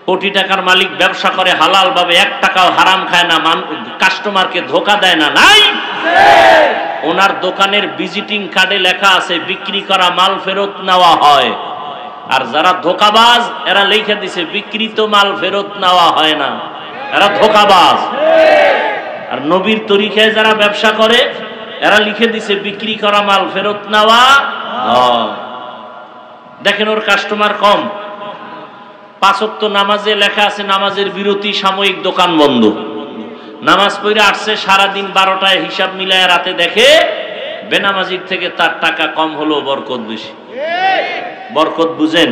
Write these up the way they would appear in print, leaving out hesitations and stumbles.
কোটি টাকার মালিক ব্যবসা করে হালাল ভাবে, 1 টাকাও হারাম খায় না, কাস্টমারকে ধোকা দেয় না, নাই? ওনার দোকানের ভিজিটিং কার্ডে লেখা আছে বিক্রি করা মাল ফেরত নেওয়া হয়। আর যারা ধোকাবাজ এরা লিখে দিছে বিক্রিত মাল ফেরত নেওয়া হয় না, এরা ধোকাবাজ। আর নবীর তরিকায় যারা ব্যবসা করে এরা লিখে দিছে বিক্রি করা মাল ফেরত নেওয়া হয়। দেখেন ওর কাস্টমার কম। 5 ওয়াক্ত নামাজে লেখা আছে নামাজের বিরতি, সাময়িক দোকান বন্ধ। নামাজ পড়ে আসছে সারাদিন 12টায়, হিসাব মিলায় রাতে দেখে বেনামাজির থেকে তার টাকা কম হলো, বরকত বেশি। বরকত বুঝেন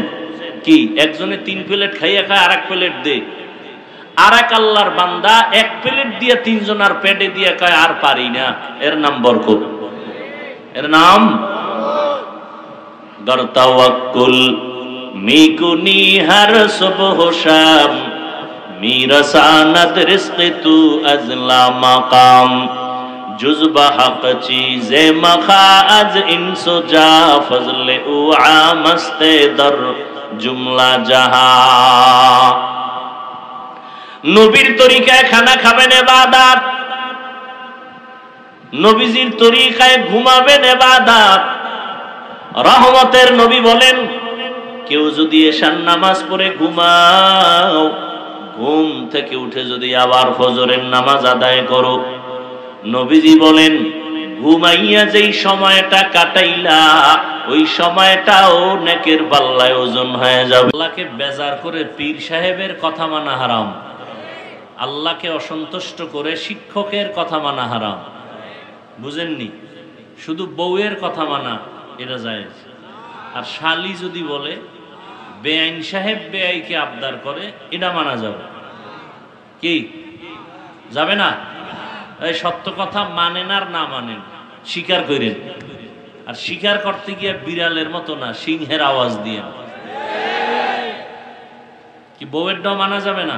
কি? একজনে 3 প্লেট খাইয়া খায়, আরেক প্লেট দে। আরেক আল্লাহর বান্দা 1 প্লেট দিয়ে 3 জনের পেটে দিয়ে কয় আর পারি না, এর নাম বরকত, এর নাম দর তাওয়াক্কুল। মিকুনি হার সুবহ শাম, মিরসানাত রিজক তু আজলা মাকাম, जुज़्बा हक़ चीज़े मखाज इंसो जा फज़ले उ आमस्ते दर जुमला जहा। नबीर तरीकाয় खाना खाবেন ইবাদত, নবীজির তরিকায় ঘুমাবেন ইবাদত। রহমতের নবী বলেন কেউ যদি এশার নামাজ পড়ে ঘুমাও, ঘুম থেকে উঠে যদি আবার ফজরের নামাজ আদায় করো, নবীজি বলেন ঘুমাইয়া যেই সময়টা কাটাইলা ওই সময়টাও নেকের পাল্লায় ওজন হয়ে যাবে। আল্লাহকে বেজার করে পীর সাহেবের কথা মানা হারাম, আল্লাহকে অসন্তুষ্ট করে শিক্ষকের কথা মানা হারাম। বুঝেননি? শুধু বউয়ের কথা মানা এটা জায়েজ। আর শালি যদি বলে বেআইন সাহেব বেআইকে আবদার করে, এটা মানা যাবে কি? যাবে না? এই সত্য কথা মানেন আর না মানেন, স্বীকার করেন। আর স্বীকার করতে গিয়ে বিড়ালের মতো না, সিংহের আওয়াজ দিয়ে। কি বউয়েরটাও মানা যাবে না?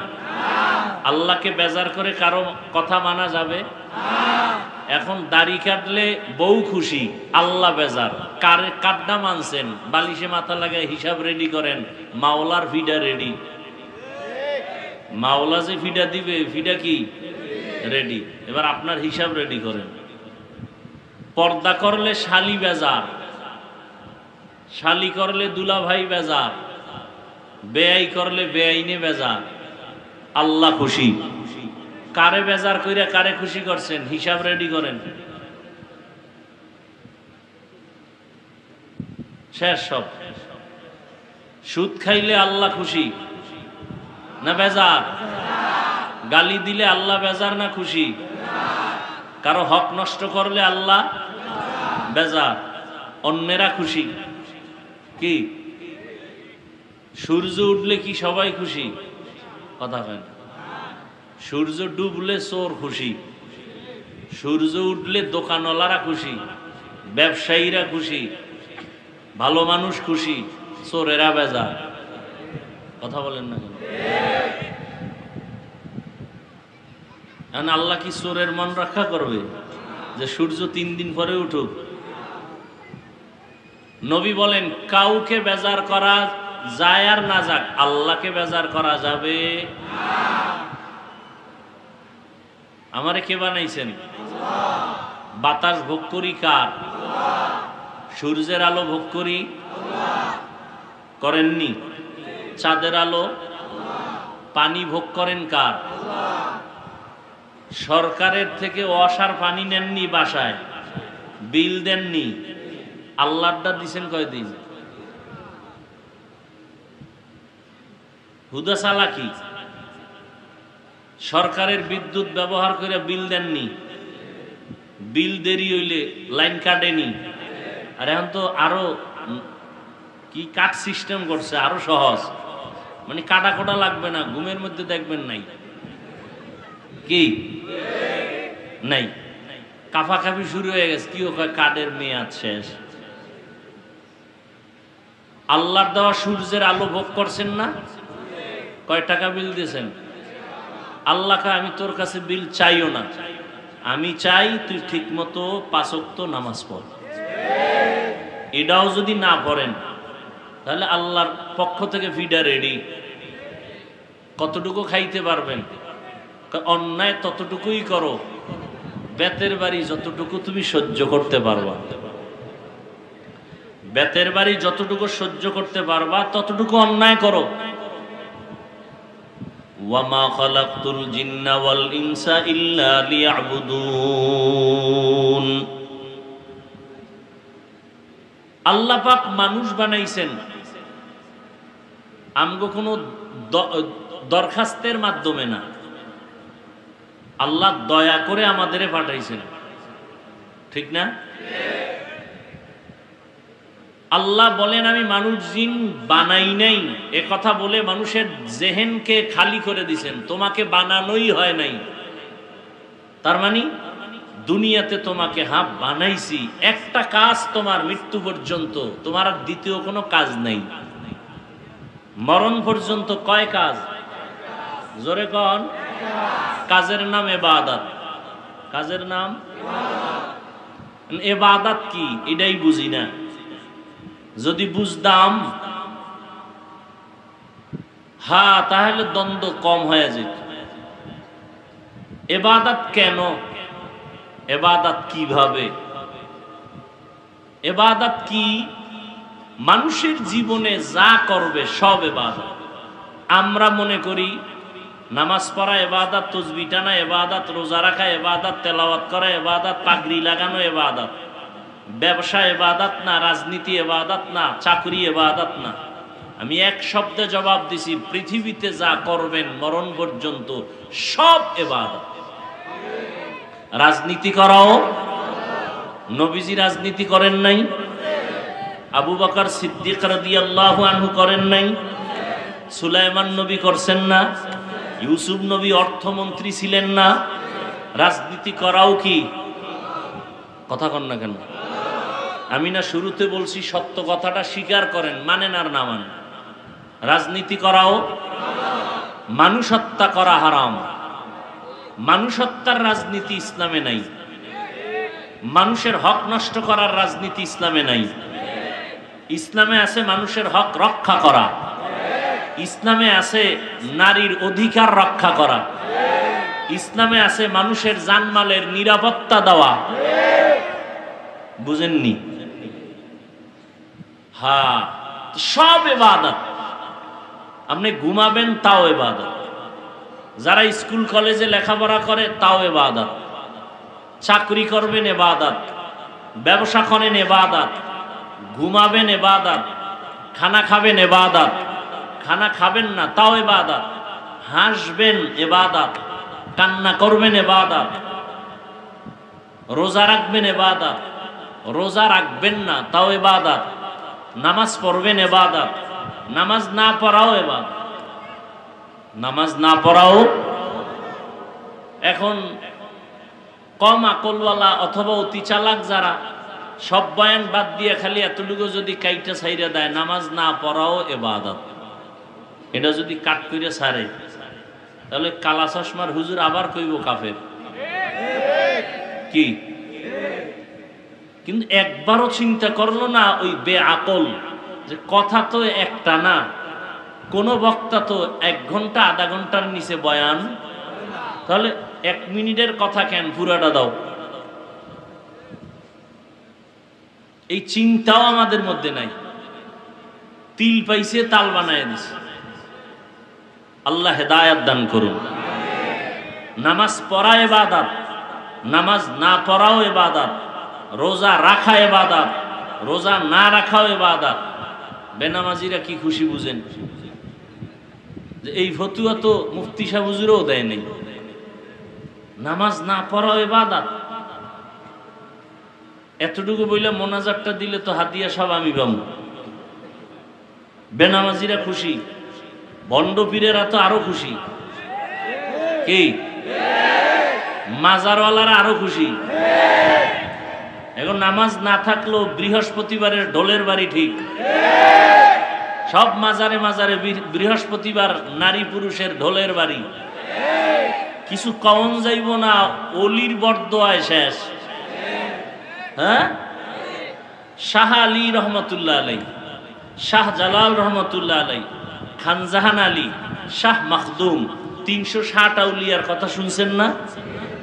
আল্লাহকে বেজার করে কারো কথা মানা যাবে? এখন দাড়ি কাটলে বউ খুশি, আল্লাহ বেজার। কাড্ডা মানছেন, বালিশে মাথা লাগায় হিসাব রেডি করেন, মাওলার ফিডা রেডি। মাওলা যে ফিডা দিবে, ফিডা কি রেডি। এবার আপনার হিসাব রেডি করেন। পর্দা করলে শালি বেজার, শালি করলে দুলা ভাই বেজার, বেআই করলে বেআইনে বেজার। আল্লাহ খুশি। কারে বেজার কইরা কারে খুশি করছেন, হিসাব রেডি করেন। শেষ সব। সুদ খাইলে আল্লাহ খুশি না বেজার? গালি দিলে আল্লাহ বেজার না খুশি? কারো হক নষ্ট করলে আল্লাহ বেজার, অন্যেরা খুশি। কি সূর্য উঠলে কি সবাই খুশি? কথা কেন? সূর্য ডুবলে চোর খুশি, সূর্য উঠলে দোকানওয়ালারা খুশি, ব্যবসায়ীরা খুশি, ভালো মানুষ খুশি, চোরেরা বেজার। কথা বলেন না কেন? আল্লাহ কি চোরের মন রক্ষা করবে যে সূর্য 3 দিন পরে উঠুক? নবী বলেন কাউকে বেজার করা যায় আর না যাক, আল্লাহকে বেজার করা যাবে। আমারে কে বানাইছেন? বাতাস ভোগ করি কার? সূর্যের আলো ভোগ করি করেননি? চাঁদের আলো, পানি ভোগ করেন কার? সরকারের থেকে ওয়াসার পানি নেননি, বাসায় বিল দেননি, আল্লাহটা দিছেন কয়দিন? হুদা চালাকি। সরকারের বিদ্যুৎ ব্যবহার করে বিল দেননি, বিল দেরি হইলে লাইন কাটেনি। আর এখন তো আরো কি কাট সিস্টেম করছে, আরো সহজ, মানে কাটা কোটা লাগবে না, ঘুমের মধ্যে দেখবেন নাই কি নাই, কাফাকাফি শুরু হয়ে গেছে। কি কয় কার্ডের মেয়াদ শেষ। আল্লাহর দেওয়া সূর্যের আলো ভোগ করছেন না? কয় টাকা বিল দিয়েছেন? আল্লাহ কয় আমি তোর কাছে বিল চাইও না, আমি চাই তুই ঠিক মতো 5 ওয়াক্ত নামাজ পড়। এটাও যদি না পড়েন তাহলে আল্লাহর পক্ষ থেকে ফিডা রেডি। কতটুকু খাইতে পারবেন? অন্যায় ততটুকুই করো, বেতের বাড়ি যতটুকু তুমি সহ্য করতে পারবা, বেতের বাড়ি যতটুকু সহ্য করতে পারবা ততটুকু অন্যায় করো। ওয়ামা খালাকতুল জিন্না ওয়াল ইনসা ইল্লা লিয়াবুদুন। আল্লাহ পাক মানুষ বানাইছেন আমগো কোনো দরখাস্তের মাধ্যমে না, আল্লাহ দয়া করে আমাদেরে পাঠাইছেন, ঠিক না? আল্লাহ বলেন আমি মানুষ জিন বানাই নাই, এ কথা বলে মানুষের জেহেনকে খালি করে দিছেন, তোমাকে বানানোই হয় নাই। তার মানে দুনিয়াতে তোমাকে বানাইছি, একটা কাজ তোমার মৃত্যু পর্যন্ত, তোমার আর দ্বিতীয় কোনো কাজ নাই। মরণ পর্যন্ত কয় কাজ? জোরে কন। কাজের নাম ইবাদত। কাজের নাম ইবাদত। কি এটাই বুঝি না। যদি বুঝতাম তাহলে দ্বন্দ্ব কম হয়ে যেত। ইবাদত কেন, ইবাদত কিভাবে, ইবাদত কি? মানুষের জীবনে যা করবে সব ইবাদত। আমরা মনে করি নামাজ পড়া ইবাদত, তাসবিহ টানা ইবাদত, রোজা রাখা ইবাদত, তেলাওয়াত করা ইবাদত, পাগড়ি লাগানো ইবাদত। ব্যবসা ইবাদত না, রাজনীতি ইবাদত না, চাকরি ইবাদত না। আমি এক শব্দে জবাব দিছি, পৃথিবীতে যা করবেন মরণ পর্যন্ত সব ইবাদত। রাজনীতি করাও, নবীজি রাজনীতি করেন নাই? আবু বকর সিদ্দিক রাদিয়াল্লাহু আনহু করেন নাই? সুলাইমান নবী করছেন না? ইউসুফ নবী অর্থমন্ত্রী ছিলেন না? রাজনীতি করাও কি? কথা কন না কেন? আমি না শুরুতে বলছি সত্য কথাটা স্বীকার করেন, মানেন আর না মানেন। রাজনীতি করাও, মানুষ হত্যা করা হারাম। মানুষ হত্যার রাজনীতি ইসলামে নাই। মানুষের হক নষ্ট করার রাজনীতি ইসলামে নাই। ইসলামে আছে মানুষের হক রক্ষা করা, ইসলামে আছে নারীর অধিকার রক্ষা করা, ইসলামে আছে মানুষের জানমালের নিরাপত্তা দেওয়া। বুঝেননি? সব ইবাদত। আপনি ঘুমাবেন তাও ইবাদত, যারা স্কুল কলেজে লেখাপড়া করে তাও ইবাদত, চাকরি করবেন ইবাদত, ব্যবসা করেন ইবাদত, ঘুমাবেন ইবাদত, খানা খাবেন ইবাদত, খানা খাবেন না তাও ইবাদত, হাসবেন ইবাদত, কান্না করবেন ইবাদত, রোজা রাখবেন ইবাদত, রোজা রাখবেন না তাও ইবাদত, নামাজ পড়বেন ইবাদত, নামাজ না পড়াও ইবাদত, নামাজ না পড়াও। এখন কম আকলওয়ালা অথবা অতি চালাক যারা সব বয়ান বাদ দিয়ে খালি এতটুকু যদি কাইটা ছাইরা দেয়, নামাজ না পড়াও ইবাদত, এটা যদি কাট করে ছাড়ে তাহলে কালা চশমার হুজুর আবার কইব কাফের। কি? কিন্তু একবারও চিন্তা করলো না ওই বেআকল যে কথা তো একটা না, কোন বক্তা তো 1 ঘন্টা আধা ঘন্টার নিচে বয়ান, তাহলে 1 মিনিটের কথা কেন পুরাটা দাও? এই চিন্তাও আমাদের মধ্যে নাই। তিল পাইছে তাল বানায় দিছে। আল্লাহ হেদায়েত দান করুন। নামাজ পড়া ইবাদত, নামাজ না পড়াও ইবাদত, রোজা রাখা ইবাদত, রোজা না রাখাও ইবাদত। বেনামাজিরা কি খুশি বুঝেন যে এই ফতুয়া তো মুফতি সাহেব হুজুরও দেয় নাই। নামাজ না পড়াও ইবাদত। এতটুকু বইলে মোনাজাতটা দিলে তো হাদিয়া সব আমি পাবো। বেনামাজিরা খুশি, ভণ্ড পীরেরা তো আরো খুশি। কি? মাজারওয়ালারা আরো খুশি। এখন নামাজ না থাকলেও বৃহস্পতিবারের ঢোলের বাড়ি ঠিক। সব মাজারে মাজারে বৃহস্পতিবার নারী পুরুষের ঢোলের বাড়ি। কিছু কমন যাইব না, অলির বরদোয়ায় শেষ। হ্যাঁ, শাহ আলী রহমতুল্লাহ আলাই, শাহ জালাল রহমতুল্লাহ আলাই, খানজাহান আলী, শাহ মাখদুম, 360 আউলিয়ার কথা শুনছেন না?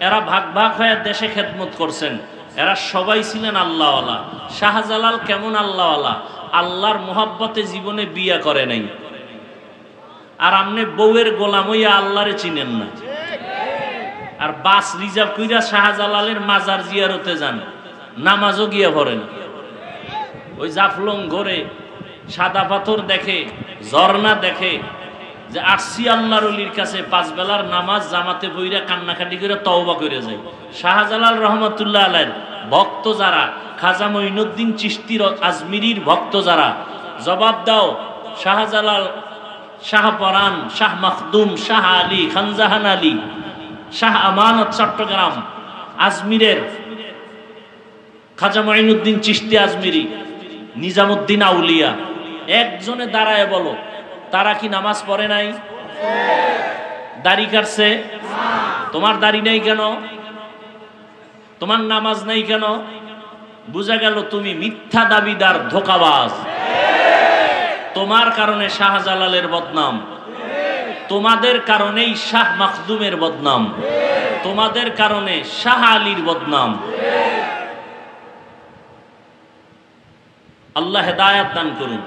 এরা ভাগ ভাগ হয়ে দেশে খেদমত করছেন। এরা সবাই ছিলেন আল্লাহওয়ালা। শাহজালাল কেমন আল্লাহওয়ালা? আল্লাহর মোহাব্বতে জীবনে বিয়া করে নাই। আর আপনি বউয়ের গোলাম হইয়া আল্লাহরে চিনেন না। আর বাস রিজার্ভ কইরা শাহজালালের মাজার জিয়ারতে যান, নামাজও গিয়া পড়েন। ওই জাফলং ঘরে সাদা পাথর দেখে, ঝর্ণা দেখে, যে আসছি আল্লাহর ওলির কাছে 5 বেলার নামাজ জামাতে বইরা কান্নাকাটি করে তওবা করে যায়। শাহজালাল রহমতুল্লাহ আলাইহির ভক্ত যারা, খাজা মঈনুদ্দিন চিশতির আজমিরির ভক্ত যারা, জবাব দাও। শাহজালাল, শাহ পরান, শাহ মাখদুম, শাহ আলী, খানজাহান আলী, শাহ আমানত চট্টগ্রাম, আজমিরের খাজা মঈনুদ্দিন চিশতি আজমিরি, নিজামুদ্দিন আউলিয়া, একজনে দাঁড়ায় বলো তারা কি নামাজ পড়ে নাই? দাড়ি কাটছে? তোমার দাড়ি নাই কেন? তোমার নামাজ নাই কেন? বুঝা গেল তুমি মিথ্যা দাবিদার, ধোঁকাবাজ। তোমার কারণে শাহজালালের বদনাম, তোমাদের কারণেই শাহ মাখদুমের বদনাম, তোমাদের কারণে শাহ আলীর বদনাম। আল্লাহ হেদায়াত দান করুন।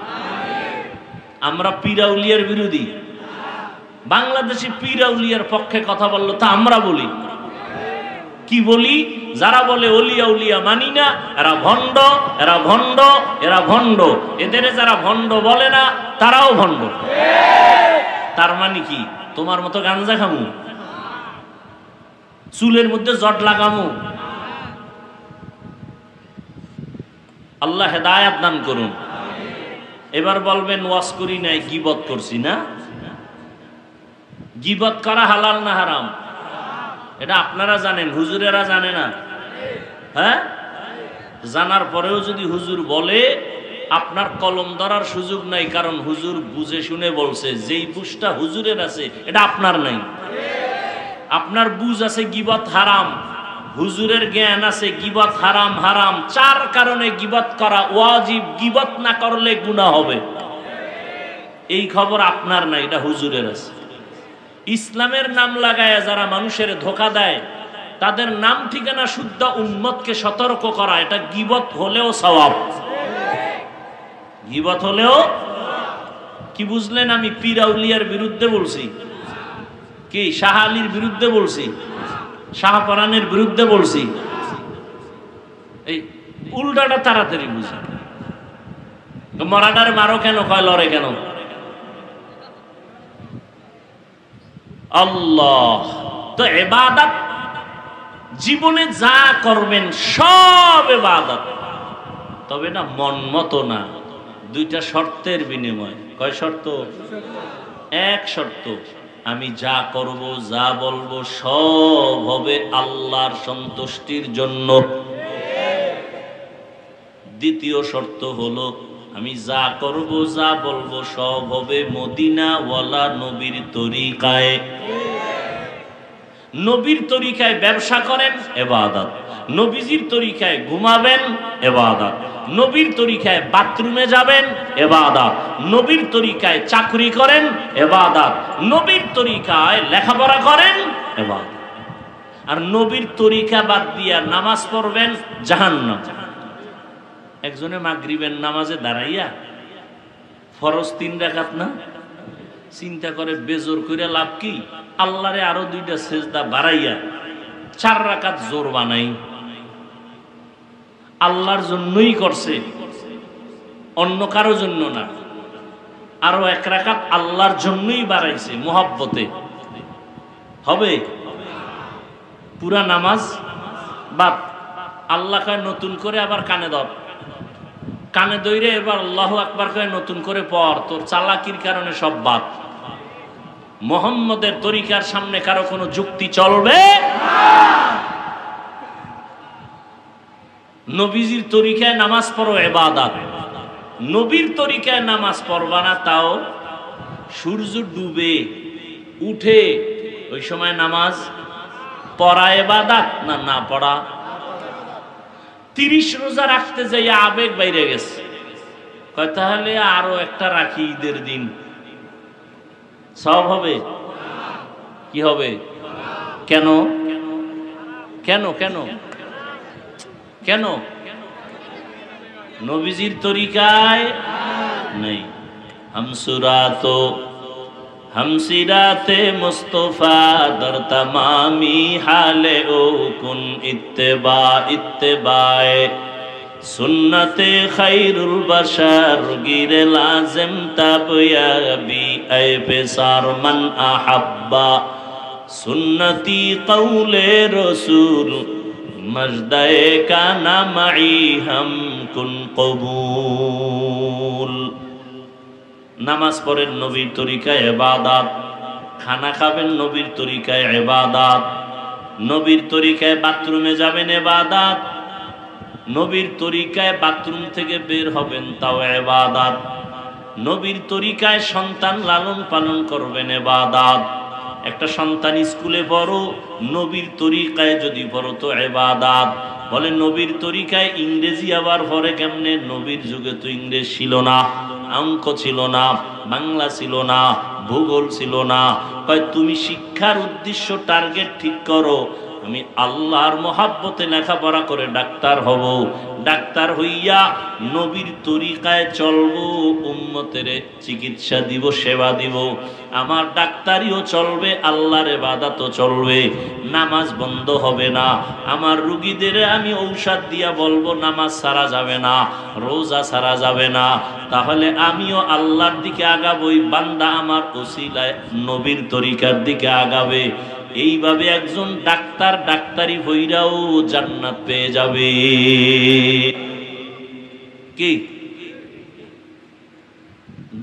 আমরা পীরাউলিয়ার বিরোধী। বাংলাদেশি পীরাউলিয়ার পক্ষে কথা বললো তা আমরা বলি কি বলি? যারা বলে ওলিয়া উলিয়া মানি না, এরা ভণ্ড, এরা ভণ্ড, এরা ভণ্ড। এদের যারা ভণ্ড বলে না তারাও ভণ্ড। তার মানে কি? তোমার মতো গাঞ্জা খামু, চুলের মধ্যে জট লাগামু? আল্লাহ হেদায়াত দান করুন। এবার বলবেন ওয়াজ করি নাই, গীবত করছি না? গীবত করা হালাল না হারাম? এটা আপনারা জানেন, হুজুরেরা জানে না। হ্যাঁ, জানার পরেও যদি হুজুর বলে, আপনার কলম ধরার সুযোগ নাই, কারণ হুজুর বুঝে শুনে বলছে। যেই বুঝটা হুজুরের আছে এটা আপনার নাই। আপনার বুঝ আছে গীবত হারাম, হুজুরের জ্ঞান আছে গীবত হারাম। হারাম 4 কারণে গীবত করা ওয়াজিব, গীবত না করলে গুনাহ হবে। এই খবর আপনার নাই, এটা হুজুরের আছে। ইসলামের নাম লাগায় যারা মানুষের ধোঁকা দেয়, তাদের নাম ঠিকানা শুদ্ধ উম্মতকে সতর্ক করা, এটা গীবত হলেও সওয়াব। গীবত হলেও কি বুঝলেন? আমি পীরাউলিয়ার বিরুদ্ধে বলছি কি? শাহ আলীর বিরুদ্ধে বলছি, শাহপরানের বিরুদ্ধে বলছি। এই উল্টাটা তাড়াতাড়ি বুঝে। মরাডার মারো কেন, কয় লড়ে কেন? আল্লাহ তো ইবাদত, জীবনে যা করবেন সব ইবাদত, তবে না মন মতো না। 2টা শর্তের বিনিময়। কয় শর্ত? 1 শর্ত, আমি যা করব, যা বলবো সব হবে আল্লাহর সন্তুষ্টির জন্য। 2য় শর্ত হলো, আমি যা করব, যা বলবো সব হবে মদিনা ওয়ালা নবীর তরিকায়। নবীর তরিকায় ব্যবসা করেন, ইবাদত। নবীজির তরিকায় ঘুমাবেন, ইবাদত। নবীর তরিকায় বাথরুমে যাবেন, ইবাদত। নবীর তরিকায় চাকরি করেন, ইবাদত। নবীর তরিকায় লেখাপড়া করেন, ইবাদত। আর নবীর তরিকা বাদ দিয়া নামাজ পড়বেন, জাহান্নাম। একজনে মাগরিবের নামাজে দাঁড়াইয়া ফরজ 3 রাকাত না, চিন্তা করে বেজোর করে লাভ কি? আল্লাহরে আরো 2টা সেজদা বাড়াইয়া 4 রাকাত জোর বানাই। আল্লাহর জন্যই করছে, অন্য কারো জন্য না। আরো 1 রাকাত আল্লাহর জন্যই বাড়াইছে, মোহাব্বতে। হবে? পুরা নামাজ বাদ। আল্লাহ কয় নতুন করে আবার কানে ধর, কানে দইরে এবার আল্লাহু আকবার কয় নতুন করে পড়। তোর চালাকির কারণে সব বাদ। মুহাম্মদের তরিকার সামনে কারো কোনো যুক্তি চলবে না। নবীজির তরিকায় নামাজ পড়ো, ইবাদত। নবীর তরিকায় নামাজ পড়বা না, তাও সূর্য ডুবে উঠে ওই সময় নামাজ পড়া ইবাদত না না পড়া? 30 রোজা রাখতে যাই আবেগ বাইরে গেছে, কয় তাহলে আরো একটা রাখি ঈদের দিন। সওয়াব হবে? কি হবে? কেন কেন কেন কেন? নবীজির তরিকায় নেই। हमसिराते मुस्तफा दर तमामी हाले ओ कुन इत्तेबाए सुन्नते खैरुल बशर गिरे लाजिम तब याबी ऐ बेसार मन अहब्बा सुन्नती कौले रसूल मजदे का नामई हम कुन कबूल। नामाज पढ़ेन नबीर तरिकाय इबादत, खाना खाबेन नबीर तरिकाय इबादत, नबीर तरिकाय बाथरूमे जाबेन इबादत, नबीर तरिकाय बाथरूम थेके बेर हबेन ताओ इबादत, नबीर तरिकाय सन्तान लालन पालन करबेन इबादत। একটা সন্তান স্কুলে পড়ো নবীর তরিকায় যদি পড়ো তো ইবাদত। বলে নবীর তরিকায় ইংরেজি আবার পড়ে কেমনে? নবীর যুগে তো ইংরেজি ছিল না, অঙ্ক ছিল না, বাংলা ছিল না, ভূগোল ছিল না। কয় তুমি শিক্ষার উদ্দেশ্য টার্গেট ঠিক করো, আমি আল্লাহর মহাব্বতে লেখাপড়া করে ডাক্তার হব, ডাক্তার হইয়া নবীর তরিকায় চলবো, উম্মতের চিকিৎসা দিব, সেবা দিব। আমার ডাক্তারিও চলবে, আল্লাহর ইবাদতও চলবে, নামাজ বন্ধ হবে না। আমার রোগীদের আমি ঔষধ দিয়া বলবো নামাজ ছাড়া যাবে না, রোজা ছাড়া যাবে না। তাহলে আমিও আল্লাহর দিকে আগাবই, বান্দা আমার ওসিলায় নবীর তরিকার দিকে আগাবে। এইভাবে একজন ডাক্তার ডাক্তারি হইরাও জান্নাত পেয়ে যাবে। কি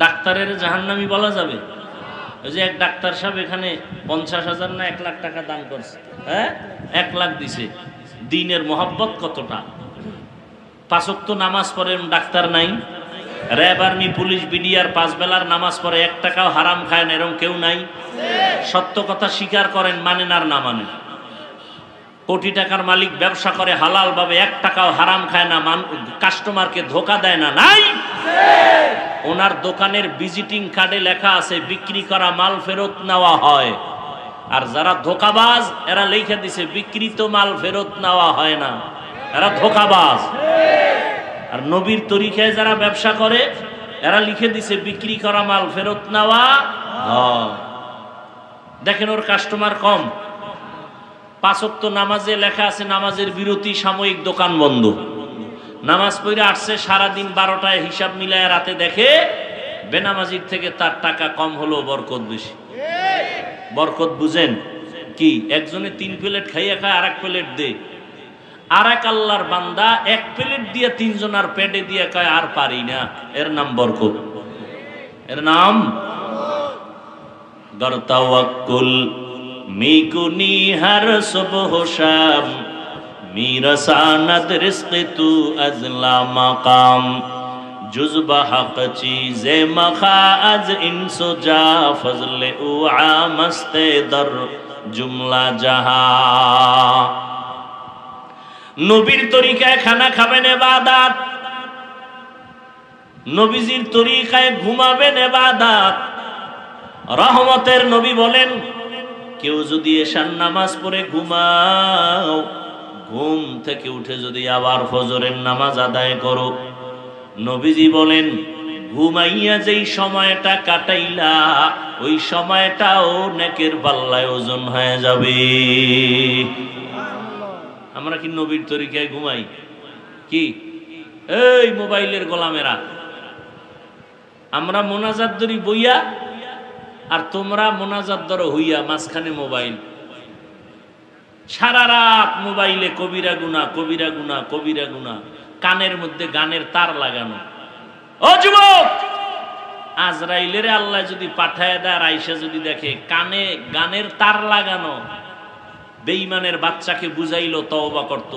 ডাক্তারের জাহান্নামী বলা যাবে? ওই যে এক ডাক্তার সাহেব এখানে 50,000 না 1 লাখ টাকা দান করছে, হ্যাঁ 1 লাখ দিছে। দিনের মহব্বত কতটা! 5 ওয়াক্ত নামাজ পড়েন, ডাক্তার নাই। র্যাব, আর্মি, পুলিশ, বিডিআর 5 বেলার নামাজ পড়ে, 1 টাকাও হারাম খায় না, এরকম কেউ নাই। সত্য কথা স্বীকার করেন, মানেন আর না মানেন। কোটি টাকার মালিক ব্যবসা করে হালাল ভাবে, 1 টাকাও হারাম খায় না, কাস্টমারকে ধোকা দেয় না, নাই? ওনার দোকানের ভিজিটিং কার্ডে লেখা আছে বিক্রি করা মাল ফেরত নেওয়া হয়। আর যারা ধোকাবাজ এরা লেখা দিছে বিক্রিত মাল ফেরত নেওয়া হয় না, এরা ধোকাবাজ। আর নবীর তরিকায় যারা ব্যবসা করে এরা লিখে দিছে বিক্রি করা মাল ফেরত নেওয়া হয়। দেখেন ওর কাস্টমার কম। 5 ওয়াক্ত নামাজে লেখা আছে নামাজের বিরতি, সাময়িক দোকান বন্ধ। নামাজ পড়ে আসছে সারাদিন 12টায়, হিসাব মিলায় রাতে দেখে বেনামাজির থেকে তার টাকা কম হলো, বরকত বেশি। বরকত বুঝেন কি? একজনে 3 প্লেট খাইয়া খায়, আর 1 প্লেট দে। আর এক আল্লাহর বান্দা 1 প্লেট দিয়ে 3 জনের পেটে দিয়ে কয় আর পারি না, এর নাম বরকত, এর নাম গরতাওয়াক্কুল মিকুনি হর সুবহ শাম মিরসানাদ রিজক তু আজলা মাকাম जुज़्ब हक़ चीज़े मखाज इंसो जा फजले उआ मस्ते दर जुमला जहा। नबीर तरिकाय खाना खाबेन इबादत, नबीजिर तरिकाय घुमाबेन इबादत। रहमतेर नबी बोलेन केउ जदि एशार नामाज पढ़े घुमाओ, घुम थेके उठे जदि आबार फजरेर नामाज आदाय करो, নবীজি বলেন ঘুমাইয়া যেই সময়টা কাটাইলা ওই সময়টাও নেকের পাল্লায় ওজন হয়ে যাবে। আমরা কি নবীর তরিকায় ঘুমাই? কি এই মোবাইলের গোলামেরা, আমরা মোনাজাত ধরি বইয়া, আর তোমরা মোনাজাত ধরো হইয়া, মাঝখানে মোবাইল। সারা রাত মোবাইলে কবিরা গুনাহ, কবিরা গুনাহ, কবিরা গুনাহ। কানের মধ্যে গানের তার লাগানো। ও যুবক, আজরাইলের আল্লাহ যদি পাঠায় দেয়, আয়েশা যদি দেখে কানে গানের তার লাগানো, বেঈমানের বাচ্চাকে বুঝাইলো তওবা করত,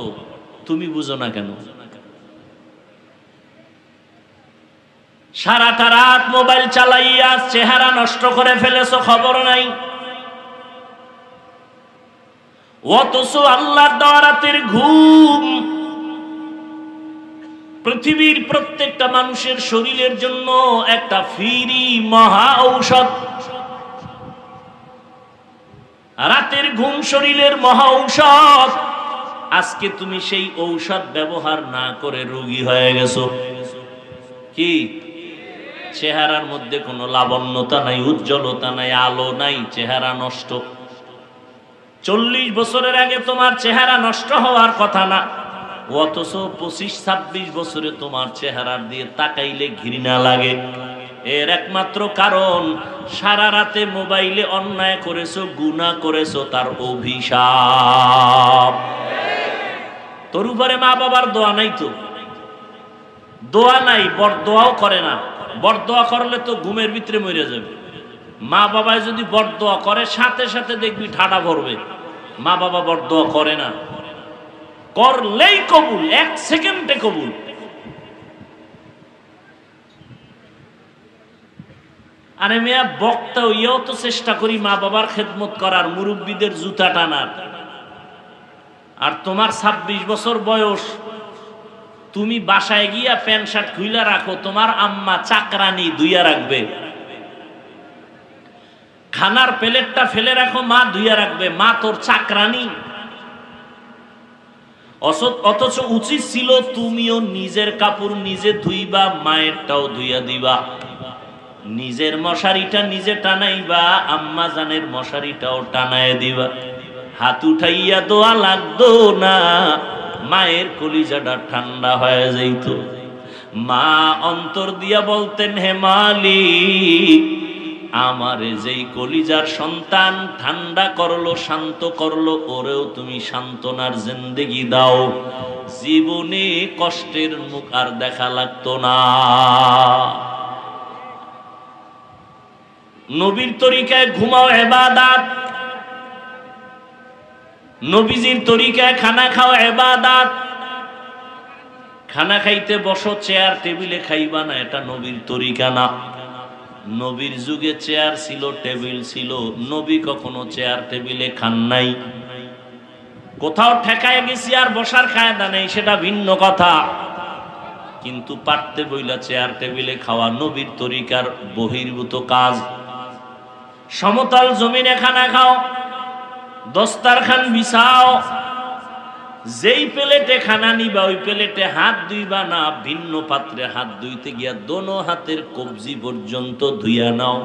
তুমি বুঝো না কেন? সারাটা রাত মোবাইল চালাইয়া চেহারা নষ্ট করে ফেলেছো, খবর নাই। অথচ আল্লাহর দেওয়া রাতের ঘুম পৃথিবীর প্রত্যেকটা মানুষের শরীরের জন্য একটা ফ্রি মহা ঔষধ। রাতের ঘুম শরীরের মহা ঔষধ। আজকে তুমি সেই ঔষধ ব্যবহার না করে রোগী হয়ে গেছো। কি চেহারার মধ্যে কোনো লাবণ্যতা নাই, উজ্জ্বলতা নাই, আলো নাই, চেহারা নষ্ট। 40 বছরের আগে তোমার চেহারা নষ্ট হওয়ার কথা না, অথচ 25-26 বছরে তোমার চেহারার দিয়ে তাকাইলে ঘৃণা লাগে। এর একমাত্র কারণ সারা রাতে মোবাইলে অন্যায় করেছো, গুনাহ করেছো, তার অভিশাপ। তোর উপরে মা বাবার দোয়া নাই, তো দোয়া নাই, বরদোয়াও করে না। বরদোয়া করলে তো ঘুমের ভিতরে মরে যাবে। মা বাবায় যদি বরদোয়া করে সাথে সাথে দেখবি ঠাডা ভরবে। মা বাবা বরদোয়া করে না, করলেই কবুল, 1 সেকেন্ডে কবুল। আরে মেয়া বক্তা হইয়াও তো চেষ্টা করি মা বাবার খেদমত করার, মুরব্বীদের জুতা টানার। আর তোমার 26 বছর বয়স, তুমি বাসায় গিয়া প্যান্ট শার্ট খুইলা রাখো, তোমার আম্মা চাকরানি ধুইয়া রাখবে। খানার প্লেটটা ফেলে রাখো, মা ধুইয়া রাখবে। মা তোর চাকরানি। অথচ উচিত ছিল তুমিও নিজের কাপড় নিজে ধুইবা, মায়েরটাও ধুইয়া দিবা। নিজের মশারিটা নিজে টানাইবা, আম্মা জানের মশারিটাও টানায় দিবা। হাত উঠাইয়া দোয়া লাগতো না, মায়ের কলিজাটা ঠান্ডা হয়ে যাইত। মা অন্তর দিয়া বলতেন, হে মালিক, আমারে যেই কলিজার সন্তান ঠান্ডা করলো, শান্ত করলো, ওরেও তুমি সান্ত্বনার জিন্দেগি দাও, জীবনে কষ্টের মুখ আর দেখা লাগতো না। নবীর তরিকায় ঘুমাও ইবাদত, নবীজির তরিকায় খানা খাও ইবাদত। খানা খাইতে বসো, চেয়ার টেবিলে খাইবা না, এটা নবীর তরিকা না। নবীর যুগে চেয়ার ছিল, টেবিল ছিল, নবী কখনো চেয়ার টেবিলে খান নাই। কোথাও ঠেকায় গেছি আর বসার কায়দা নেই, সেটা ভিন্ন কথা, কিন্তু পারতে বইলা চেয়ার টেবিলে খাওয়া নবীর তরিকার বহির্ভূত কাজ। সমতল জমিনে খানা খাও, দস্তারখান বিছাও, যেই প্লেটে খানা নিবা ওই প্লেটে হাত ধুইবা না, ভিন্ন পাত্রে হাত ধুইতে গিয়া দোনো হাতের কবজি পর্যন্ত ধুইয়া নাও।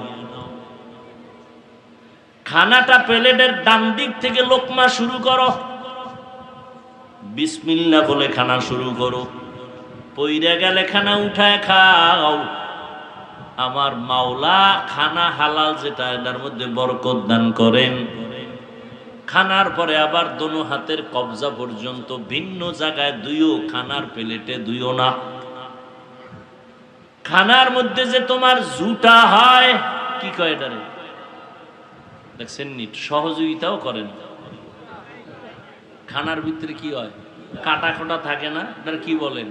খানাটা প্লেটের ডান দিক থেকে লোকমা শুরু করো, বিসমিল্লাহ বলে খানা শুরু করো। পইরা গেলে খানা উঠায় খাও। আমার মাওলা খানা হালাল যেটা, এটার মধ্যে বরকত দান করেন। খানার পরে আবার দোনো হাতের কবজা পর্যন্ত ভিন্ন জায়গায় দুইও, খানার প্লেটে দুইও না। খানার মধ্যে যে তোমার জুটা হয়, কি কয় এটারে, দেখছেন নি, সহযোগিতাও করেন। খানার ভিতরে কি হয়, কাটা খোটা থাকে না, এটার কি বলেন,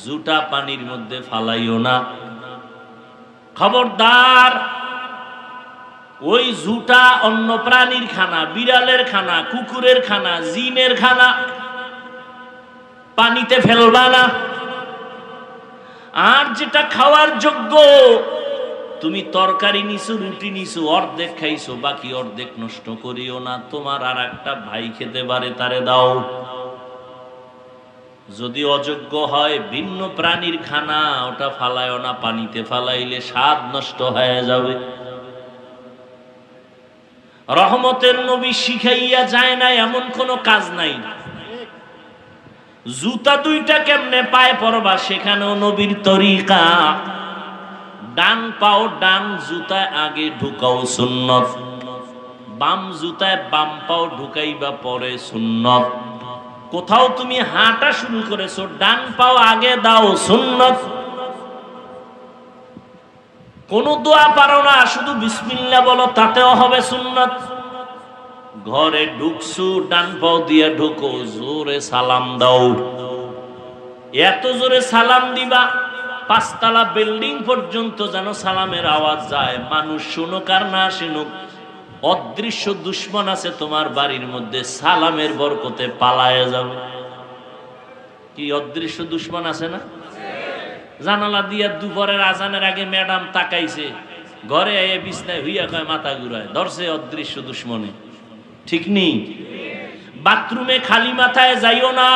জুটা পানির মধ্যে ফালাইও না। খবরদার, ওই জুটা অন্য প্রাণীর খানা, বিড়ালের খানা, কুকুরের খানা, জিনের খানা, পানিতে ফেলবা না। আর যেটা খাওয়ার যোগ্য, তুমি তরকারি নিছো, রুটি নিছো, অর্ধেক খাইছো, বাকি অর্ধেক নষ্ট করিও না। তোমার আর একটা ভাই খেতে পারে, তারে দাও। যদি অযোগ্য হয় ভিন্ন প্রাণীর খানা, ওটা ফালাইও না, পানিতে ফালাইলে স্বাদ নষ্ট হয়ে যাবে। রহমতের নবী শিখাইয়া যায় না এমন কোন কাজ নাই। জুতা দুইটা কেমনে পায়ে পরবা, সেখানেও নবীর তরিকা। ডান পাও ডান জুতায় আগে ঢুকাও, সুন্নত। বাম জুতায় বাম পাও ঢুকাইবা পরে, সুন্নত। কোথাও তুমি হাঁটা শুরু করেছো, ডান পাও আগে দাও, সুন্নত। কোন দোয়া পারো না, শুধু বিসমিল্লাহ বলো, তাতেও হবে সুন্নত। ঘরে ঢুকছো, ডান পাও দিয়ে ঢুকো, জোরে সালাম দাও। এত জোরে সালাম দিবা, 5 তলা বিল্ডিং পর্যন্ত যেন সালামের আওয়াজ যায়। মানুষ শুনুক আর না শুনুক, অদৃশ্য দুশ্মন আছে তোমার বাড়ির মধ্যে, সালামের বরকতে পালায় যাবে। কি অদৃশ্য দুশ্মন আছে না? জানালা দিয়া দুপুরের আজানের আগে ম্যাডাম তাকাইছে, ঘরে আইয়ে বিছনায় হইয়া কয়, মাথা ঘুরায়, ধরছে অদৃশ্য দুশ্মনে। ঠিক নেই? বাথরুমে খালি মাথায় যাইও না,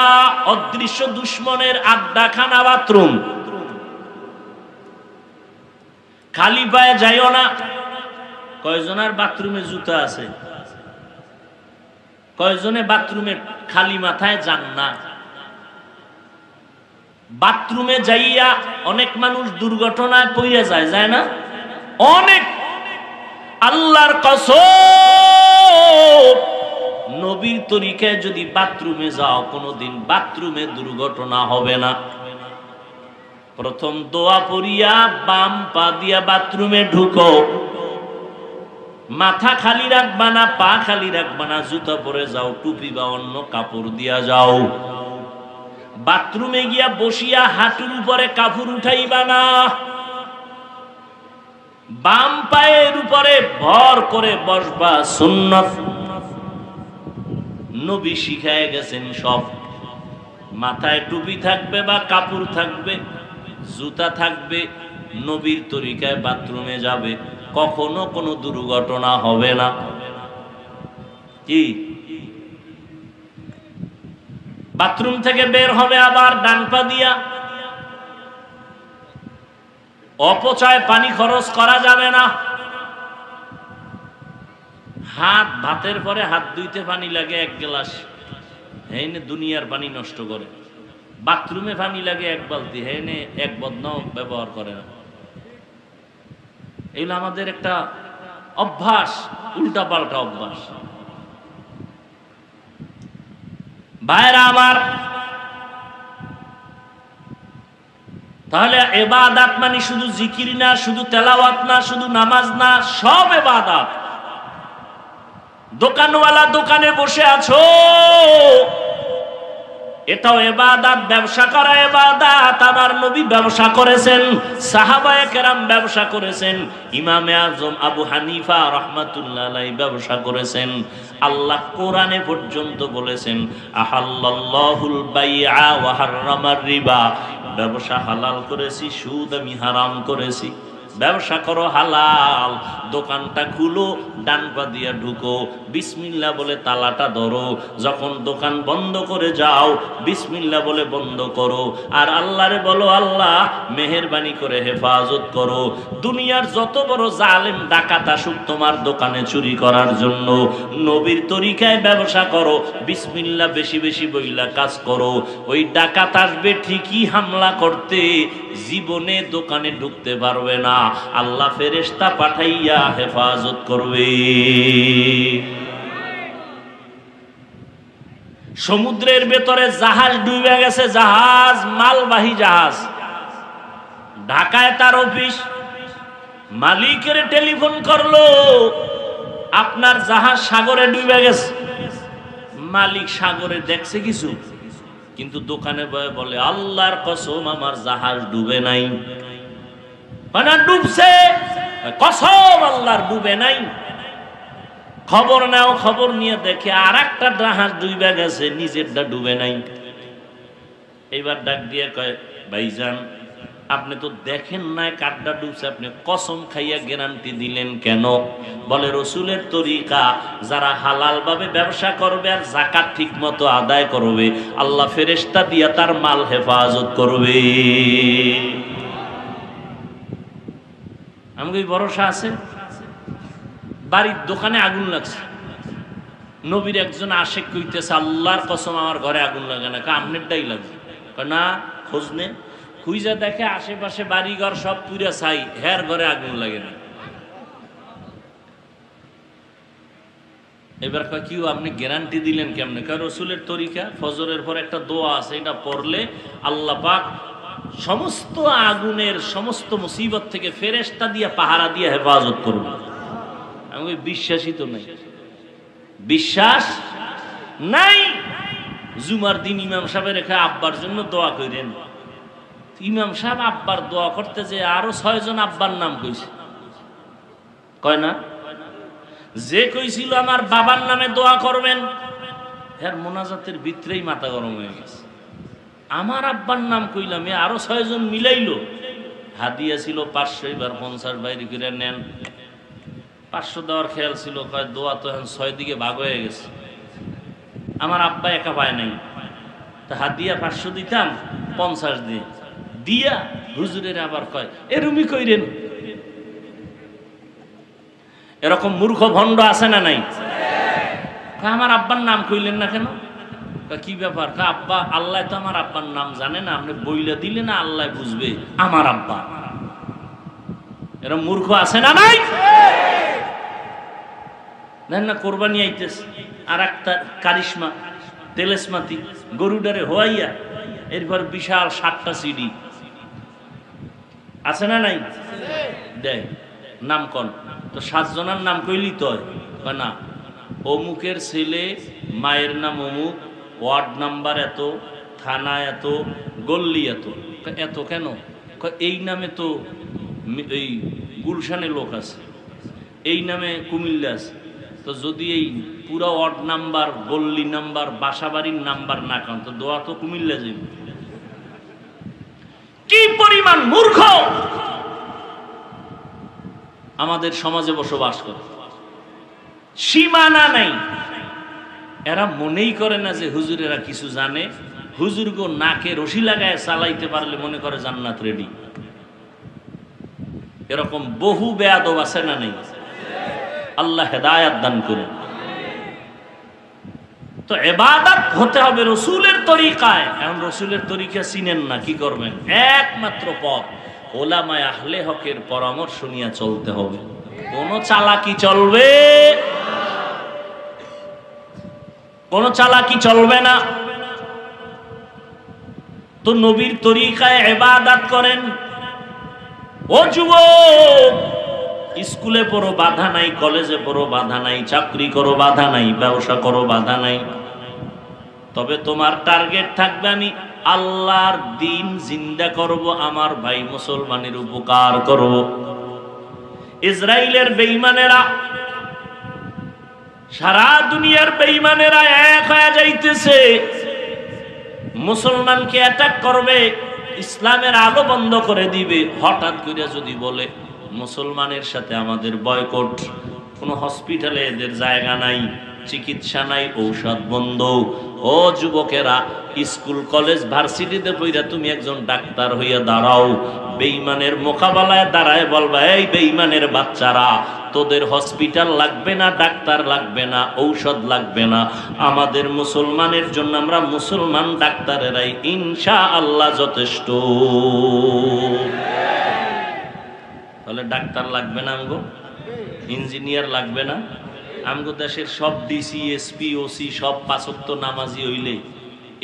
অদৃশ্য দুশ্মনের আড্ডাখানা বাথরুম। খালি পায়ে যাইও না। কয়জনের বাথরুমে জুতা আছে? কয়জনে বাথরুমে খালি মাথায় যান না? বাথরুমে যাইয়া অনেক মানুষ দুর্ঘটনায় পড়ে যায়, যায় না? অনেক। আল্লাহর কসম, নবীর তরিকায় যদি বাথরুমে যাও কোনোদিন বাথরুমে দুর্ঘটনা হবে না। প্রথম দোয়া পড়িয়া বাম পা দিয়া বাথরুমে ঢুকো, মাথা খালি রাখবা না, পা খালি রাখবা না, জুতা পরে যাও, টুপি বা অন্য কাপড় দিয়া যাও। বাথরুমে গিয়া বসিয়া হাঁটুর উপরে কাপড় উঠাইবা না, বাম পায়ের উপরে ভর করে বসবা, সুন্নাত। নবী শিখায় গেছেন সব। মাথায় টুপি থাকবে বা কাপড় থাকবে, জুতা থাকবে, নবীর তরিকায় বাথরুমে যাবে, কখনো কোনো দুর্ঘটনা হবে না। কি? বাথরুম থেকে বের হবে আবার ডান পা দিয়া। অপচয় পানি খরচ করা যাবে না। হাত ভাতের পরে হাত ধুইতে পানি লাগে 1 গ্লাস, হেনে দুনিয়ার পানি নষ্ট করে। বাথরুমে পানি লাগে 1 বালতি, হেনে 1 বদনাও ব্যবহার করে না। এগুলো আমাদের একটা অভ্যাস, উল্টা পাল্টা অভ্যাস। ভাইরা আমার, তাহলে ইবাদত মানে শুধু জিকির না, শুধু তেলাওয়াত না, শুধু নামাজ না, সব ইবাদত। দোকানওয়ালা দোকানে বসে আছো, এটাও ইবাদত। ব্যবসা করা ইবাদত। আমার নবী ব্যবসা করেছেন, সাহাবায়ে কেরাম ব্যবসা করেছেন, ইমামে আজম আবু হানিফা রাহমাতুল্লাহ আলাইহি ব্যবসা করেছেন। আল্লাহ কোরআনে পর্যন্ত বলেছেন, আহাল্লাল্লাহুল বাইআ ওয়া হাররামার রিবা। ব্যবসা হালাল করেছি, সুদ আমি হারাম করেছি। ব্যবসা করো হালাল, দোকানটা খুলো, ডান পা দিয়া ঢুকো, বিসমিল্লাহ বলে তালাটা ধরো, যখন দোকান বন্ধ করে যাও বিসমিল্লাহ বলে বন্ধ করো, আর আল্লাহরে বলো আল্লাহ মেহেরবানি করে হেফাজত করো। দুনিয়ার যত বড় জালেম ডাকাত আসুক তোমার দোকানে চুরি করার জন্য, নবীর তরিকায় ব্যবসা করো, বিসমিল্লাহ বেশি বেশি বইলা কাজ করো। ওই ডাকাত আসবে ঠিকই হামলা করতে, জীবনে দোকানে ঢুকতে পারবে না, আল্লাহ ফেরেশতা পাঠাইয়া হেফাজত করবে। সমুদ্রের ভেতরে জাহাজ ডুবে গেছে, জাহাজ মালবাহী জাহাজ, ঢাকায় তার অফিস। মালিকের টেলিফোন করলো, আপনার জাহাজ সাগরে ডুবে গেছে। মালিক সাগরে দেখছে কিছু, কিন্তু দোকানে বলে আল্লাহর কসম আমার জাহাজ ডুবে নাই। মানে ডুবছে, কসম আল্লাহর ডুবে নাই। খবর নাও, খবর নিয়ে দেখে আর একটা জাহাজ ডুবে গেছে, নিজেরটা ডুবে নাই। এইবার ডাক দিয়ে কয়, ভাইজান আপনি তো দেখেন নাই কারটা ডুবছে, আপনি কসম খাইয়া গ্যারান্টি দিলেন কেন? বলে রসুলের তরিকা, যারা হালাল ভাবে ব্যবসা করবে আর যাকাত ঠিক মতো আদায় করবে, আল্লাহ ফেরেশতা দিয়া তার মাল হেফাজত করবে। আমাকে ভরসা আছে। বাড়ির দোকানে আগুন লাগছে, নবীর একজন আশেক কইতেছে আল্লাহর কসম আমার ঘরে আগুন লাগে না, আমনেরটাই লাগবে না। খোঁজ নে, খুঁজা দেখে আশেপাশে বাড়িঘর সব পুরা ছাই, হের ঘরে আগুন লাগে না। এবার কি আপনি গ্যারান্টি দিলেন কেমনে? কারণ রসুলের তরিকা, ফজরের পর একটা দোয়া আছে, এটা পড়লে আল্লাহ পাক সমস্ত আগুনের সমস্ত মুসিবত থেকে ফেরেশতা দিয়া পাহারা দিয়ে হেফাজত করবে। আমি বিশ্বাসই তো নাই, বিশ্বাস নাই। জুমার দিন ইমাম সাহেবের রেখে আব্বার জন্য দোয়া করেন। ইমাম সাহেব আব্বার দোয়া করতে যে আরো 6 জন আব্বার নাম কইছে, কয় না? যে কইছিল আমার বাবার নামে দোয়া করবেন, এর মোনাজাতের ভিতরেই মাথা গরম হয়ে গেছে। আমার আব্বার নাম কইলাম, আরো 6 জন মিলাইলো। হাদিয়া ছিল 500, এবার 50 বাইরে করে নেন। 500 দেওয়ার খেয়াল ছিল, কয় দোয়া তো এখন 6 দিকে ভাগ হয়ে গেছে। আমার আব্বা একা পায় নাই, তা হাত দিয়া 500 দিতাম, 50 দিয়ে দিয়া হুজুরের আবার কয় এরুমি কইরেন। এরকম মূর্খ ভণ্ড আছে না নাই? আমার আব্বার নাম কইলেন না কেন? কি ব্যাপার? আব্বা, আল্লাহ তো আমার আব্বার নাম জানে না, আপনি বইলা দিলে না আল্লাহ বুঝবে আমার আব্বা। এরকম মূর্খ আছে না নাই? দেন না কোরবানি আইতেছে, আর একটা কারিশমা তেলেসমাতি গরুডারে হোয়াইয়া এরপর বিশাল 7টা সিডি আছে না নাই? দেয় নাম কন তো 7 জনের নাম কইলি তো না, অমুকের ছেলে, মায়ের নাম অমুক, ওয়ার্ড নাম্বার এত, থানা এত, গল্লি এত। এত কেন? এই নামে তো এই গুলশানে লোক আছে, এই নামে কুমিল্লা আছে। তো যদি এই পুরো ওয়ার্ড নাম্বার, গল্লি নাম্বার, বাসাবাড়ির নাম্বার না কান তো দোয়া তো কুমিল্লা যাবে। কি পরিমাণ মূর্খ আমাদের সমাজে বসবাস করে, সীমানা নাই। এরা মনেই করে না যে হুজুরেরা কিছু জানে। হুজুর গো নাকে রশি লাগায় চালাইতে পারলে মনে করে জান্নাত রেডি। এরকম বহু বেয়াদব আছে না নেই? আল্লাহ হেদায়াত দান করুন। তো ইবাদত হতে হবে রসুলের তরিকায়। এখন রসুলের তরিকা চিনেন না, কি করবেন? একমাত্র পথ ওলামায়ে আহলে হকের পরামর্শ নিয়ে চলতে হবে। কোন চালাকি চলবে, কোন চালাকি চলবে না। তো নবীর তরিকায় ইবাদত করেন। ও যুবক, স্কুলে পড়ো বাধা নাই, কলেজে পড়ো বাধা নাই, চাকরি করো বাধা নাই, ব্যবসা করো বাধা নাই। তবে তোমার টার্গেট থাকবে আমি আল্লাহর দিন জিন্দা করব, আমার ভাই মুসলমানের উপকার করব। ইসরায়েলের বেঈমানেরা, সারা দুনিয়ার বেঈমানেরা এক হয়ে যাইতেছে, মুসলমানকে অ্যাটাক করবে, ইসলামের আলো বন্ধ করে দিবে। হঠাৎ করে যদি বলে মুসলমানের সাথে আমাদের বয়কট, কোনো হসপিটালে এদের জায়গা নাই, চিকিৎসা নাই, ঔষধ বন্ধ। ও যুবকেরা, স্কুল কলেজ ভার্সিটিতে পড়া তুমি একজন ডাক্তার হইয়া দাঁড়াও, বেঈমানের মোকাবেলায় দাঁড়ায় বলবা, এই বেঈমানের বাচ্চারা, তোদের হসপিটাল লাগবে না, ডাক্তার লাগবে না, ঔষধ লাগবে না, আমাদের মুসলমানের জন্য আমরা মুসলমান ডাক্তারেরাই ইনশাআল্লাহ যথেষ্ট। তাহলে ডাক্তার লাগবে না আমগো, ইঞ্জিনিয়ার লাগবে না। আমগো দেশের সব ডিসি, এসপি, ওসি সব 5 ওয়াক্ত নামাজি হইলে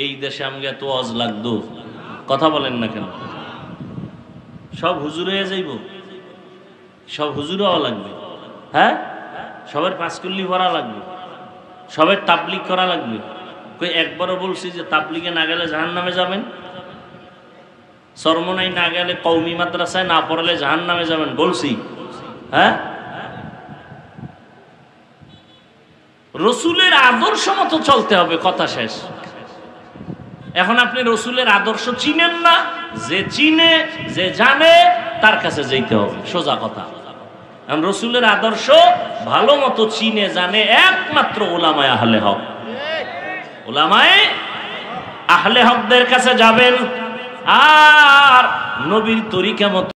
এই দেশে আমগে এত ওয়াজ লাগতো? কথা বলেন না কেন? সব হুজুর হয়ে যাইব, সব হুজুর হওয়া লাগবে। হ্যাঁ, সবার 5 কুল্লি ভরা লাগবে, সবার তাবলিগ করা লাগবে। কই একবারও বলছি যে তাবলিগে না গেলে জাহান্নামে যাবেন? সরমনাই না গেলে, কওমি মাদ্রাসায় না পড়লে জাহান্নামে যাবেন বলছি? হ্যাঁ, রসুলের আদর্শ মতো চলতে হবে, কথা শেষ। এখন আপনি রসুলের আদর্শ চিনেন না, যে চিনে, যে জানে তার কাছে যেতে হবে, সোজা কথা। রসুলের আদর্শ ভালো মতো চিনে জানে একমাত্র উলামায়ে আহলে হক। উলামায়ে আহলে হকদের কাছে যাবেন, আর নবীর তরিকা মতো